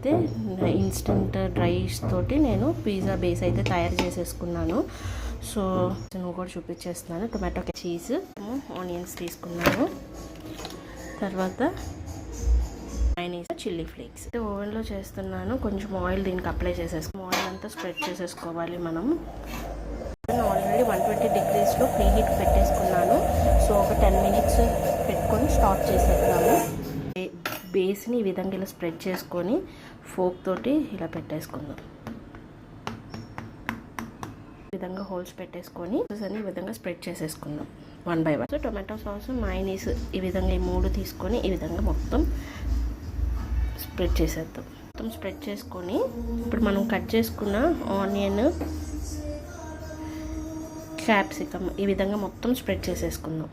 అయితే instant rice తోటి నేను పిజ్జా బేస్ అయితే తయారు చేసేసుకున్నాను. సో నువ్వు కూడా చూపించేస్తున్నాను. టొమాటో చీజ్, ఆనియన్స్ తీసుకున్నాను, తర్వాత మైనీస్, చిల్లీ ఫ్లేక్స్. ఓవెన్లో చేస్తున్నాను. కొంచెం ఆయిల్ దీనికి అప్లై ఆయిల్ అంతా స్ప్రెడ్ చేసేసుకోవాలి. మనం ఆల్రెడీ 120 degreesలో ప్రీ హీట్ పెట్టేసుకున్నాను. సో ఒక 10 minutes పెట్టుకొని స్టార్ట్ చేసేద్దాము. బేస్ని ఈ విధంగా ఇలా స్ప్రెడ్ చేసుకొని ఫోక్ తోటి ఇలా పెట్టేసుకుందాం. ఈ విధంగా హోల్స్ పెట్టేసుకొని ఈ విధంగా స్ప్రెడ్ చేసేసుకుందాం 1 by 1. So tomato sauce, mayonnaise ఈ విధంగా ఈ 3 తీసుకొని ఈ విధంగా మొత్తం స్ప్రెడ్ చేసేద్దాం. మొత్తం స్ప్రెడ్ చేసుకొని ఇప్పుడు మనం కట్ చేసుకున్న ఆనియన్, క్యాప్సికమ్ ఈ విధంగా మొత్తం స్ప్రెడ్ చేసేసుకుందాం.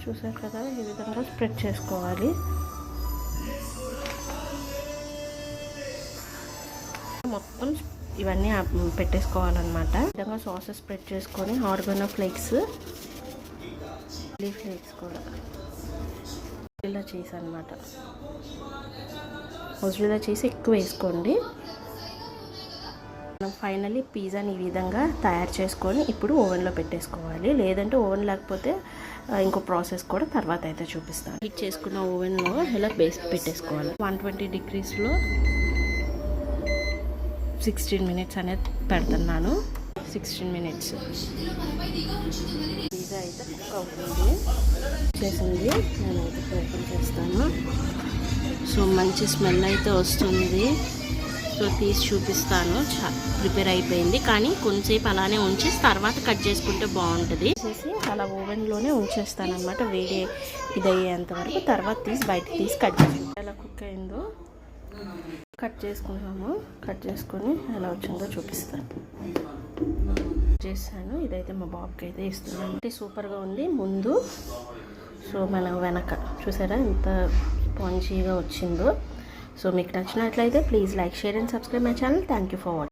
చూసారు కదా, ఈ విధంగా స్ప్రెడ్ చేసుకోవాలి. మొత్తం ఇవన్నీ పెట్టేసుకోవాలన్నమాట. ఈ విధంగా సాసెస్ స్ప్రెడ్ చేసుకొని ఆర్గానో ఫ్లేక్స్, చిల్లీ ఫ్లేక్స్ కూడా ఇలా చీజ్ అనమాట. మొజరెల్లా చీజ్ ఎక్కువ వేసుకోండి. మనం ఫైనల్లీ పిజ్జాని ఈ విధంగా తయారు చేసుకొని ఇప్పుడు ఓవెన్లో పెట్టేసుకోవాలి. లేదంటే ఓవెన్ లేకపోతే ఇంకో ప్రాసెస్ కూడా తర్వాత అయితే చూపిస్తాను. హీట్ చేసుకున్న ఓవెన్లో ఇలా బేస్ పెట్టేసుకోవాలి. 120 degreesలో 16 minutes అనేది పెడుతున్నాను. 16 minutes పిజ్జా అయితే కుక్ అవుతుంది. చేసింది నేను అయితే ఓపెన్ చేస్తాను. సో మంచి స్మెల్ అయితే వస్తుంది. సో తీసి చూపిస్తాను. ప్రిపేర్ అయిపోయింది, కానీ కొంచెంసేపు అలానే ఉంచి తర్వాత కట్ చేసుకుంటే బాగుంటుంది. చేసి అలా ఓవెన్లోనే ఉంచేస్తాను అనమాట, వేడి ఇది అయ్యేంత వరకు. తర్వాత బయటకు తీసి కట్ చేసుకుంటాం. ఎలా కుక్ అయిందో కట్ చేసుకుంటాము. కట్ చేసుకొని ఎలా వచ్చిందో చూపిస్తాను. చేశాను. ఇదైతే మా బాబుకి అయితే ఇస్తున్నాను. సూపర్గా ఉంది ముందు. సో మనం వెనక చూసారా ఎంత స్పాంజీగా వచ్చిందో. సో మీకు నచ్చినట్లయితే please like, share and subscribe my channel. Thank you for watching.